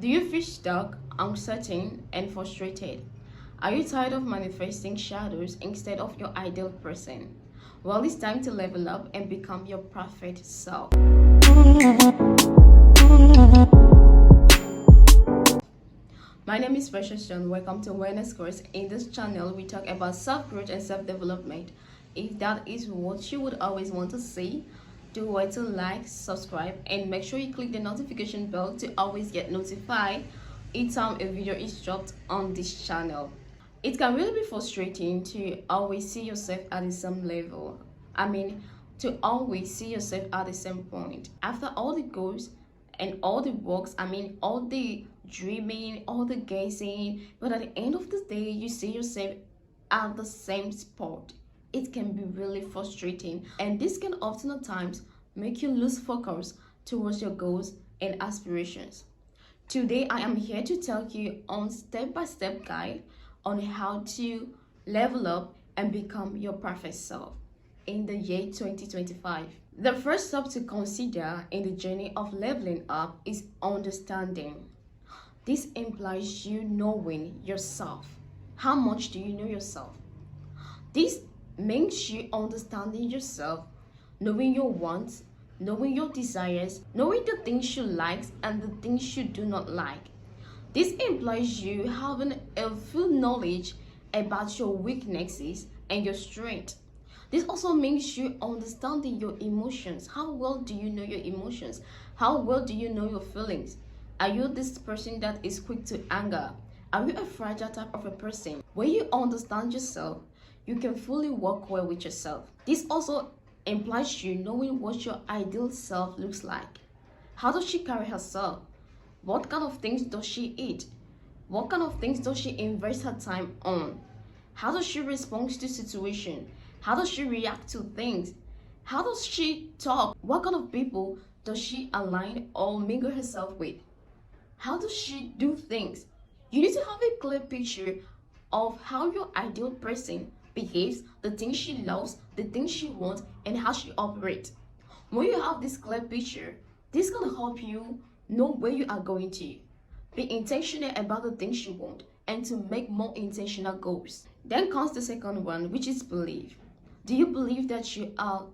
Do you feel stuck, uncertain, and frustrated? Are you tired of manifesting shadows instead of your ideal person? Well, it's time to level up and become your perfect self. My name is Precious John. Welcome to Awareness Course. In this channel, we talk about self-growth and self-development. If that is what you would always want to see, do well to like, subscribe, and make sure you click the notification bell to always get notified each time a video is dropped on this channel. It can really be frustrating to always see yourself at the same level. To always see yourself at the same point. After all the goals and all the works, all the dreaming, all the gazing, but at the end of the day, you see yourself at the same spot. It can be really frustrating, and this can often at times make you lose focus towards your goals and aspirations. Today, I am here to tell you on step-by-step guide on how to level up and become your perfect self in the year 2025. The first step to consider in the journey of leveling up is understanding. This implies you knowing yourself. How much do you know yourself? This means you understanding yourself, knowing your wants, knowing your desires, knowing the things you like and the things you do not like. This implies you having a full knowledge about your weaknesses and your strengths. This also means you understanding your emotions. How well do you know your emotions? How well do you know your feelings? Are you this person that is quick to anger? Are you a fragile type of a person? When you understand yourself, you can fully work well with yourself. This also implies you knowing what your ideal self looks like. How does she carry herself? What kind of things does she eat? What kind of things does she invest her time on? How does she respond to situation? How does she react to things? How does she talk? What kind of people does she align or mingle herself with? How does she do things? You need to have a clear picture of how your ideal person behaves, the things she loves, the things she wants, and how she operates. When you have this clear picture, this can help you know where you are going to. Be intentional about the things you want and to make more intentional goals. Then comes the second one, which is belief. Do you believe that you are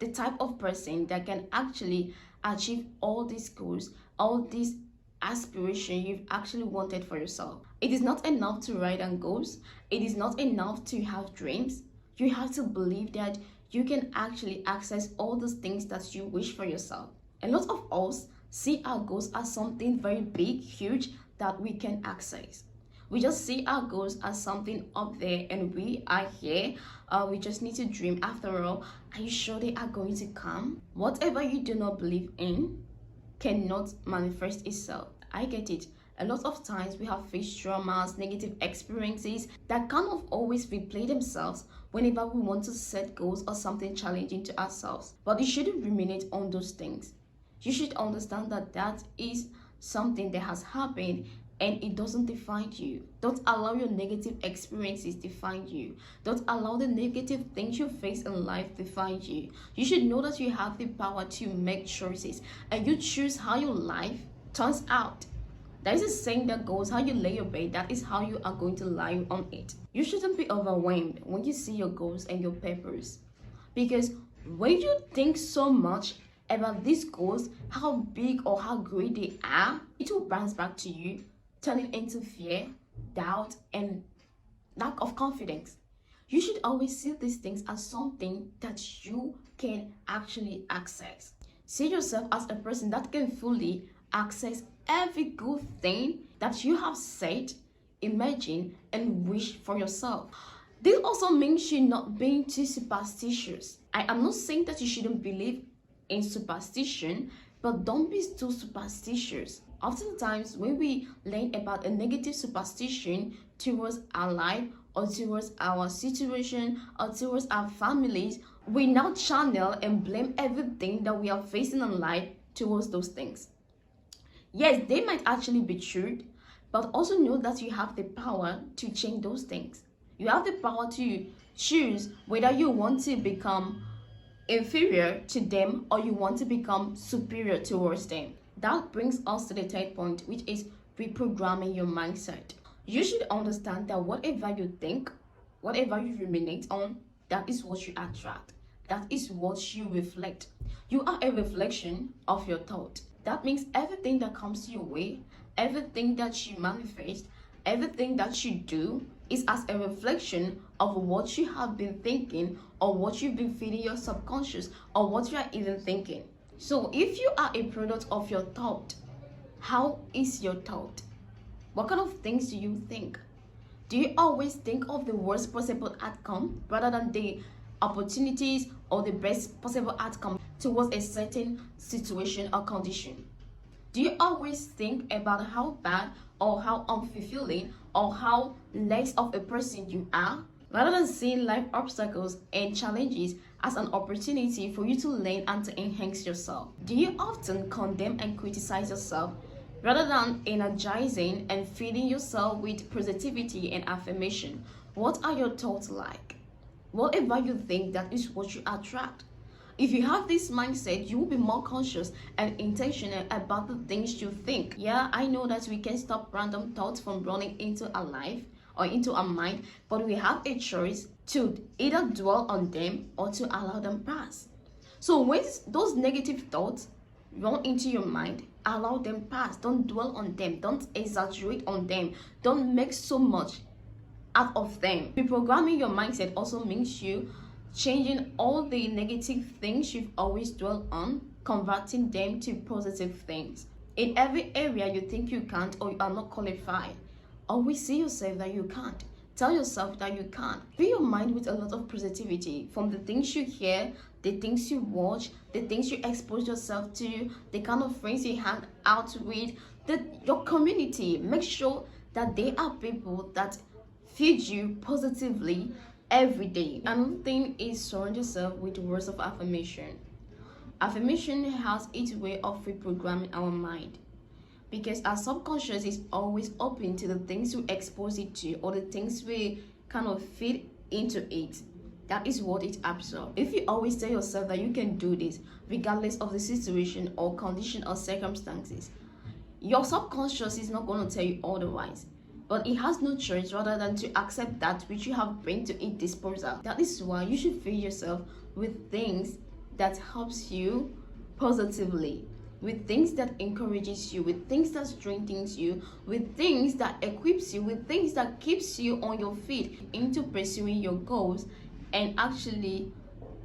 the type of person that can actually achieve all these goals, all these aspirations you've actually wanted for yourself? It is not enough to write down goals. It is not enough to have dreams. You have to believe that you can actually access all those things that you wish for yourself. A lot of us see our goals as something very big, huge that we can access. We just see our goals as something up there and we are here. We just need to dream. After all, are you sure they are going to come? Whatever you do not believe in cannot manifest itself. I get it. A lot of times we have faced traumas, negative experiences that kind of always replay themselves whenever we want to set goals or something challenging to ourselves. But you shouldn't ruminate on those things. You should understand that that is something that has happened and it doesn't define you. Don't allow your negative experiences define you. Don't allow the negative things you face in life define you. You should know that you have the power to make choices and you choose how your life turns out. There is a saying that goes, how you lay your bed, that is how you are going to lie on it. You shouldn't be overwhelmed when you see your goals and your purpose. Because when you think so much about these goals, how big or how great they are, it will bounce back to you, turning into fear, doubt, and lack of confidence. You should always see these things as something that you can actually access. See yourself as a person that can fully access every good thing that you have said, imagined, and wished for yourself. This also means you not being too superstitious. I am not saying that you shouldn't believe in superstition, but don't be too superstitious. Oftentimes, when we learn about a negative superstition towards our life or towards our situation or towards our families, we now channel and blame everything that we are facing in life towards those things. Yes, they might actually be true, but also know that you have the power to change those things. You have the power to choose whether you want to become inferior to them or you want to become superior towards them. That brings us to the third point, which is reprogramming your mindset. You should understand that whatever you think, whatever you ruminate on, that is what you attract. That is what you reflect. You are a reflection of your thought. That means everything that comes your way, everything that you manifest, everything that you do is as a reflection of what you have been thinking or what you've been feeding your subconscious or what you are even thinking. So if you are a product of your thought, how is your thought? What kind of things do you think? Do you always think of the worst possible outcome rather than the opportunities or the best possible outcome towards a certain situation or condition? Do you always think about how bad or how unfulfilling or how less of a person you are, rather than seeing life obstacles and challenges as an opportunity for you to learn and to enhance yourself? Do you often condemn and criticize yourself rather than energizing and feeding yourself with positivity and affirmation? What are your thoughts like? Whatever you think, that is what you attract. If you have this mindset, you will be more conscious and intentional about the things you think. Yeah, I know that we can stop random thoughts from running into our life or into our mind, but we have a choice to either dwell on them or to allow them pass. So when those negative thoughts run into your mind, allow them pass. Don't dwell on them. Don't exaggerate on them. Don't make so much out of them. Reprogramming your mindset also means you changing all the negative things you've always dwelled on, converting them to positive things. In every area you think you can't or you are not qualified, always see yourself that you can't. Tell yourself that you can. Fill your mind with a lot of positivity from the things you hear, the things you watch, the things you expose yourself to, the kind of friends you hang out with, your community. Make sure that they are people that feed you positively every day. Another thing is surround yourself with words of affirmation. Affirmation has its way of reprogramming our mind, because our subconscious is always open to the things we expose it to or the things we kind of feed into it. That is what it absorbs. If you always tell yourself that you can do this regardless of the situation or condition or circumstances, your subconscious is not going to tell you otherwise. But it has no choice rather than to accept that which you have bring to its disposal. That is why you should fill yourself with things that helps you positively, with things that encourages you, with things that strengthens you, with things that equips you, with things that keeps you on your feet into pursuing your goals and actually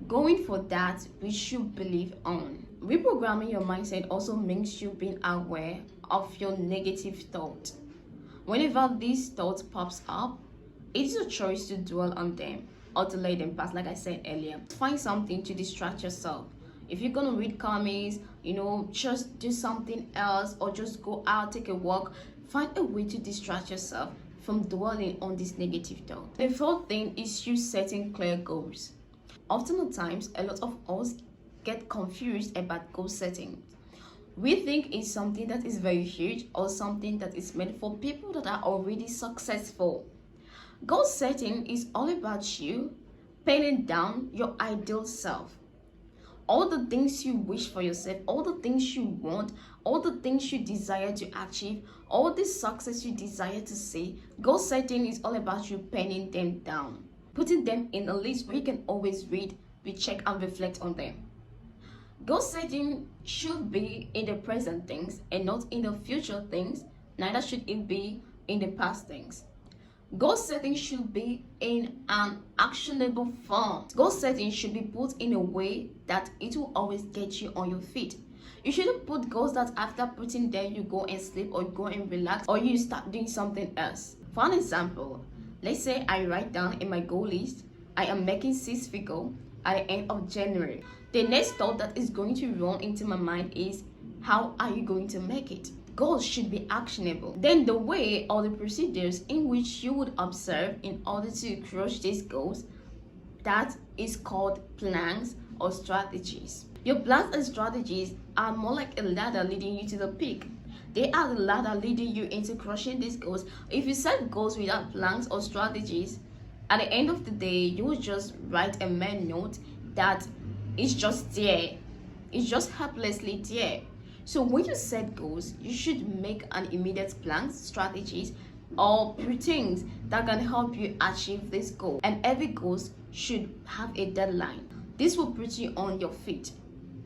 going for that which you believe on. Reprogramming your mindset also means you being aware of your negative thoughts. Whenever these thoughts pops up, it is a choice to dwell on them or to let them pass. Like I said earlier, find something to distract yourself. If you're gonna read comics, just do something else or just go out, take a walk. Find a way to distract yourself from dwelling on this negative thought. The fourth thing is you setting clear goals. Oftentimes, a lot of us get confused about goal setting. We think it's something that is very huge or something that is meant for people that are already successful. Goal setting is all about you penning down your ideal self. All the things you wish for yourself, all the things you want, all the things you desire to achieve, all the success you desire to see. Goal setting is all about you penning them down, putting them in a list where you can always read, recheck, and reflect on them. Goal setting should be in the present things and not in the future things, neither should it be in the past things. Goal setting should be in an actionable form. Goal setting should be put in a way that it will always get you on your feet. You shouldn't put goals that after putting there you go and sleep or you go and relax or you start doing something else. For an example, let's say I write down in my goal list, I am making 6 figures at the end of January. The next thought that is going to run into my mind is, how are you going to make it? Goals should be actionable. Then the way or the procedures in which you would observe in order to crush these goals, that is called plans or strategies. Your plans and strategies are more like a ladder leading you to the peak. They are the ladder leading you into crushing these goals. If you set goals without plans or strategies, at the end of the day, you will just write a mere note that is just there. It's just helplessly there. So when you set goals, you should make an immediate plan, strategies, or routines that can help you achieve this goal. And every goal should have a deadline. This will put you on your feet,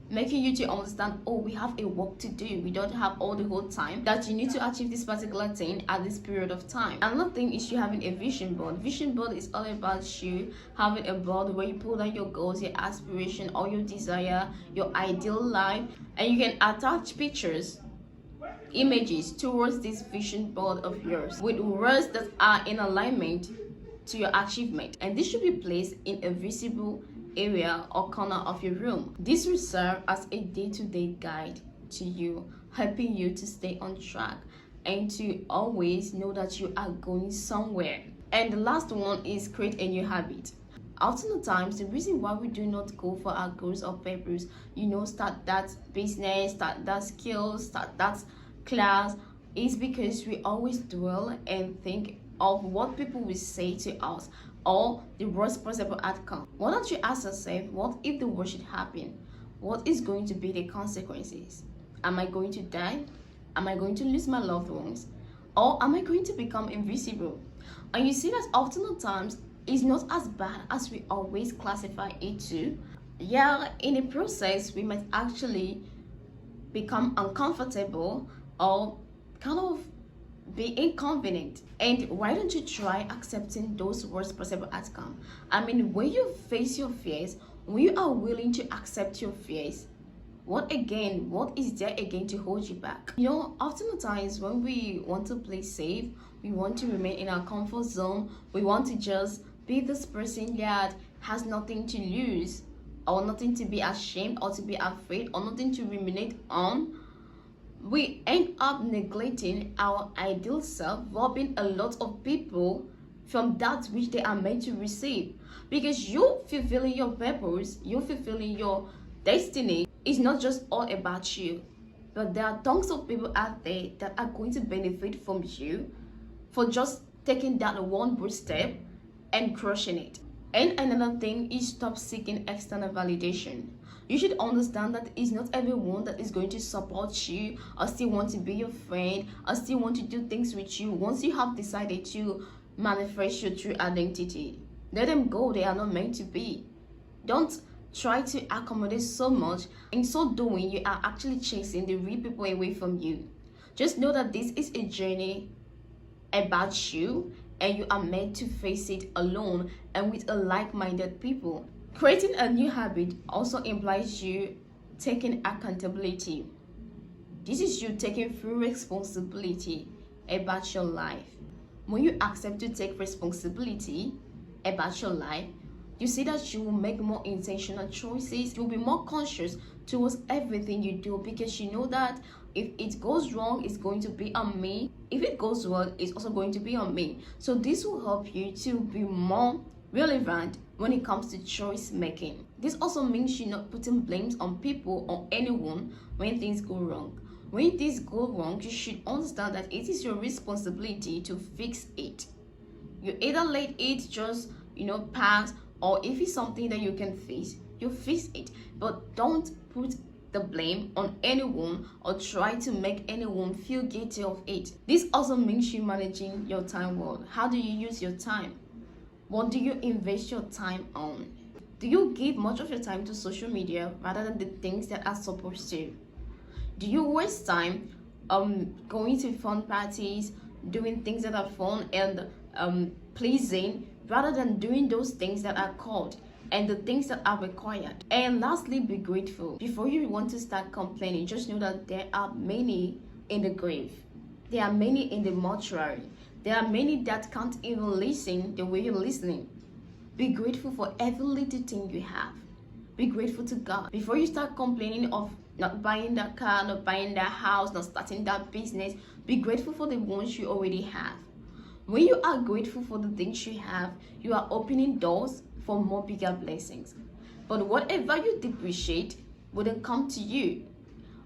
making you to understand, oh, we have a work to do. We don't have all the whole time that you need to achieve this particular thing at this period of time. Another thing is you having a vision board. Vision board is all about you having a board where you put down your goals, your aspiration, or your desire, your ideal life, and you can attach pictures, images towards this vision board of yours with words that are in alignment to your achievement, and this should be placed in a visible area or corner of your room. This will serve as a day-to-day guide to you, helping you to stay on track and to always know that you are going somewhere. And the last one is create a new habit. Often the times, the reason why we do not go for our goals or purpose, start that business, start that skill, start that class, is because we always dwell and think of what people will say to us or the worst possible outcome. Why don't you ask yourself, what if the worst should happen? What is going to be the consequences? Am I going to die? Am I going to lose my loved ones? Or am I going to become invisible? And you see that often at times it's not as bad as we always classify it to. Yeah, in the process we might actually become uncomfortable or kind of be inconvenient. And why don't you try accepting those worst possible outcome? I mean, when you face your fears, when you are willing to accept your fears, what is there again to hold you back? Oftentimes when we want to play safe, we want to remain in our comfort zone, we want to just be this person that has nothing to lose or nothing to be ashamed or to be afraid or nothing to ruminate on, we end up neglecting our ideal self, robbing a lot of people from that which they are meant to receive. Because you fulfilling your purpose, you fulfilling your destiny is not just all about you, but there are tons of people out there that are going to benefit from you for just taking that one good step and crushing it. And another thing is stop seeking external validation. You should understand that it's not everyone that is going to support you or still want to be your friend or still want to do things with you once you have decided to manifest your true identity. Let them go, they are not meant to be. Don't try to accommodate so much. In so doing, you are actually chasing the real people away from you. Just know that this is a journey about you and you are meant to face it alone and with a like-minded people. Creating a new habit also implies you taking accountability. This is you taking full responsibility about your life. When you accept to take responsibility about your life, you see that you will make more intentional choices. You'll be more conscious towards everything you do because you know that if it goes wrong, it's going to be on me. If it goes well, it's also going to be on me. So this will help you to be more relevant when it comes to choice making. This also means you're not putting blames on people or anyone when things go wrong. When things go wrong, you should understand that it is your responsibility to fix it. You either let it just pass, or if it's something that you can fix, you fix it. But don't put the blame on anyone or try to make anyone feel guilty of it. This also means you managing your time well. How do you use your time? What do you invest your time on? Do you give much of your time to social media rather than the things that are supposed to? Do you waste time going to fun parties, doing things that are fun and pleasing rather than doing those things that are called and the things that are required? And lastly, be grateful. Before you want to start complaining, just know that there are many in the grave. There are many in the mortuary. There are many that can't even listen the way you're listening. Be grateful for every little thing you have. Be grateful to God. Before you start complaining of not buying that car, not buying that house, not starting that business, be grateful for the ones you already have. When you are grateful for the things you have, you are opening doors for more bigger blessings. But whatever you depreciate wouldn't come to you.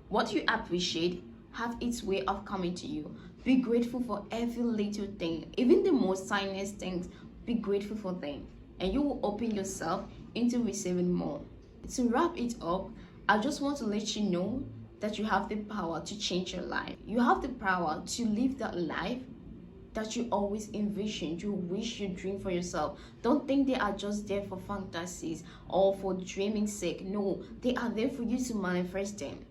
What you appreciate have its way of coming to you. Be grateful for every little thing, even the most tiniest things. Be grateful for them, and you will open yourself into receiving more. To wrap it up, I just want to let you know that you have the power to change your life. You have the power to live that life that you always envisioned, you wish, you dream for yourself. Don't think they are just there for fantasies or for dreaming sake. No, they are there for you to manifest them.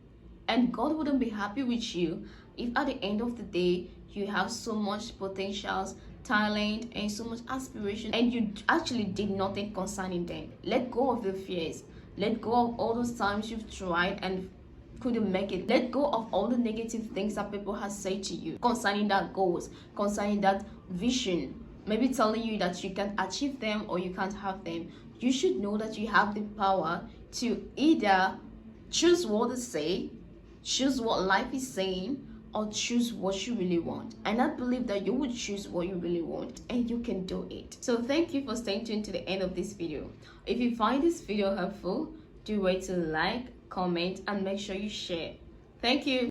And God wouldn't be happy with you if at the end of the day you have so much potentials, talent, and so much aspiration, and you actually did nothing concerning them. Let go of the fears. Let go of all those times you've tried and couldn't make it. Let go of all the negative things that people have said to you concerning that goals, concerning that vision, maybe telling you that you can achieve them or you can't have them. You should know that you have the power to either choose what to say, choose what life is saying, or choose what you really want. And I believe that you would choose what you really want, and you can do it. So thank you for staying tuned to the end of this video. If you find this video helpful, do wait to like, comment, and make sure you share. Thank you.